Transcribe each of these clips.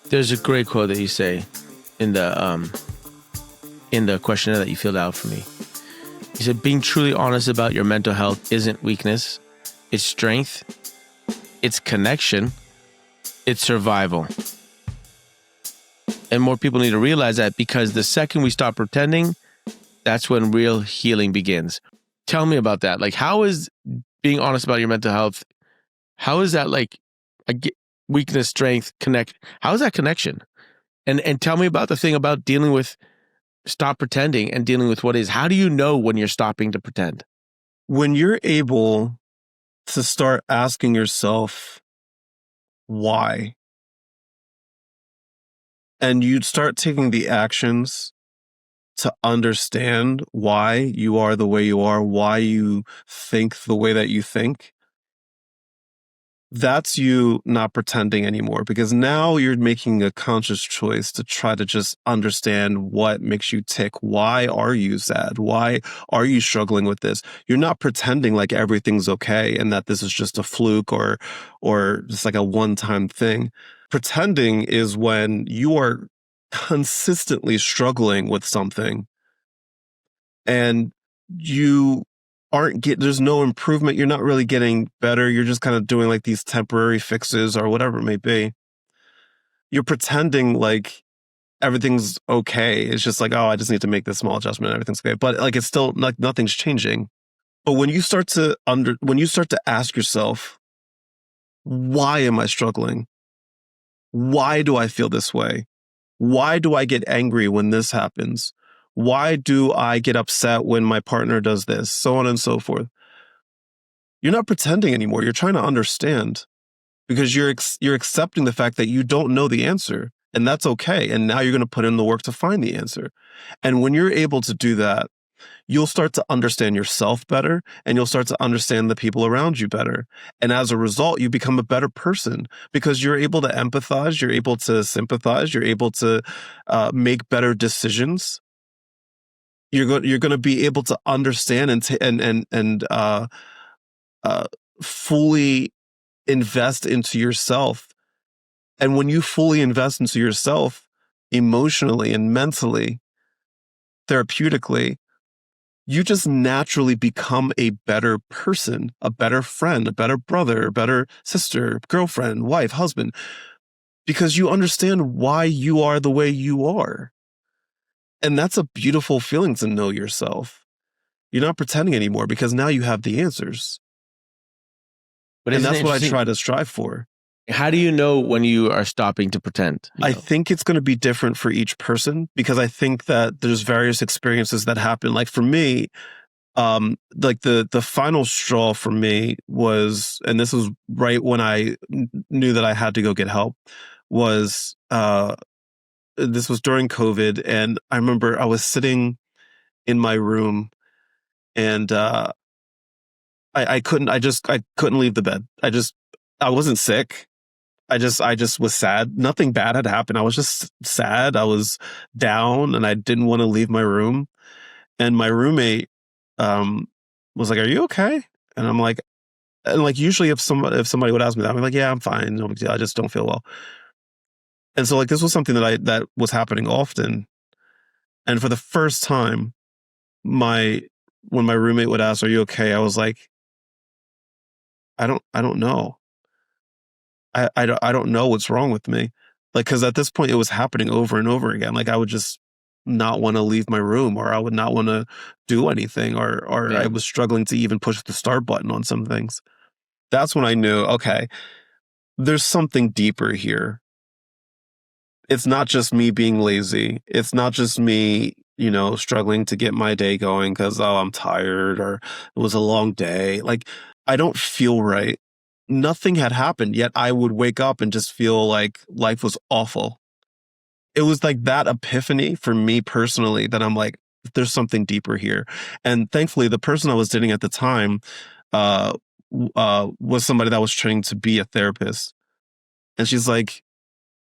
There's a great quote that you say in the questionnaire that you filled out for me. You said, being truly honest about your mental health isn't weakness, it's strength, it's connection, it's survival. And more people need to realize that, because the second we stop pretending, that's when real healing begins. Tell me about that. Like, how is being honest about your mental health, how is that like weakness, strength, connect? How is that connection? And tell me about the thing about dealing with stop pretending and dealing with what is. How do you know when you're stopping to pretend? When you're able to start asking yourself why, and you start taking the actions to understand why you are the way you are, why you think the way that you think, that's you not pretending anymore, because now you're making a conscious choice to try to just understand what makes you tick. Why are you sad? Why are you struggling with this? You're not pretending like everything's okay and that this is just a fluke or just like a one-time thing. Pretending is when you are consistently struggling with something and you there's no improvement. You're not really getting better. You're just kind of doing like these temporary fixes or whatever it may be. You're pretending like everything's okay. It's just like, oh, I just need to make this small adjustment. Everything's okay. But like, it's still like nothing's changing. But when you start to ask yourself, why am I struggling? Why do I feel this way? Why do I get angry when this happens? Why do I get upset when my partner does this? So on and so forth. You're not pretending anymore. You're trying to understand, because you're accepting the fact that you don't know the answer, and that's okay. And now you're going to put in the work to find the answer. And when you're able to do that, you'll start to understand yourself better, and you'll start to understand the people around you better. And as a result, you become a better person, because you're able to empathize, you're able to sympathize, you're able to make better decisions. You're going to be able to understand and fully invest into yourself. And when you fully invest into yourself emotionally and mentally, therapeutically, you just naturally become a better person, a better friend, a better brother, a better sister, girlfriend, wife, husband, because you understand why you are the way you are. And that's a beautiful feeling, to know yourself. You're not pretending anymore, because now you have the answers. And that's what I try to strive for. How do you know when you are stopping to pretend? I think it's going to be different for each person, because I think that there's various experiences that happen. Like for me, like the final straw for me was, and this was right when I knew that I had to go get help, was this was during COVID. And I remember I was sitting in my room, and I couldn't leave the bed. I wasn't sick. I just was sad. Nothing bad had happened. I was just sad. I was down, and I didn't want to leave my room. And my roommate was like, "Are you okay?" And I'm like, usually if somebody would ask me that, I'm like, "Yeah, I'm fine. No big deal. I just don't feel well." And so like this was something that was happening often. And for the first time, when my roommate would ask, "Are you okay?" I was like, I don't know. I don't know what's wrong with me. Like, because at this point it was happening over and over again. Like I would just not want to leave my room, or I would not want to do anything, or I was struggling to even push the start button on some things. That's when I knew, okay, there's something deeper here. It's not just me being lazy. It's not just me, struggling to get my day going because, oh, I'm tired, or it was a long day. Like, I don't feel right. Nothing had happened, yet I would wake up and just feel like life was awful. It was like that epiphany for me personally, that I'm like, there's something deeper here. And thankfully, the person I was dating at the time was somebody that was trained to be a therapist. And she's like,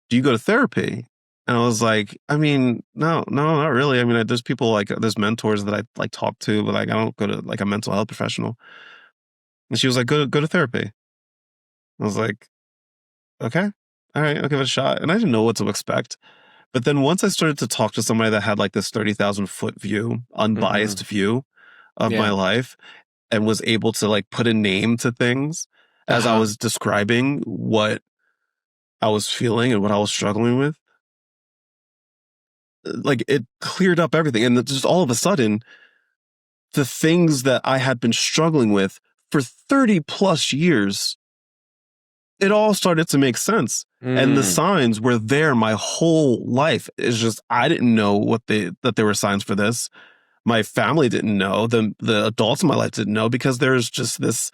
"Do you go to therapy?" And I was like, I mean, no, not really. I mean, there's people there's mentors that I like talk to, but like I don't go to like a mental health professional. And she was like, go to therapy. I was like, okay. all right, I'll give it a shot. And I didn't know what to expect. But then once I started to talk to somebody that had like this 30,000 foot view, unbiased view of my life, and was able to like put a name to things as I was describing what I was feeling and what I was struggling with, like it cleared up everything. And just all of a sudden, the things that I had been struggling with for 30 plus years, it all started to make sense. And the signs were there my whole life. It's just, I didn't know that there were signs for this. My family didn't know. The adults in my life didn't know, because there's just this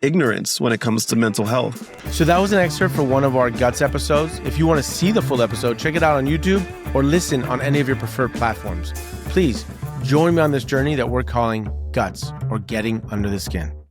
ignorance when it comes to mental health. So that was an excerpt for one of our Guts episodes. If you want to see the full episode, check it out on YouTube or listen on any of your preferred platforms. Please join me on this journey that we're calling Guts, or Getting Under the Skin.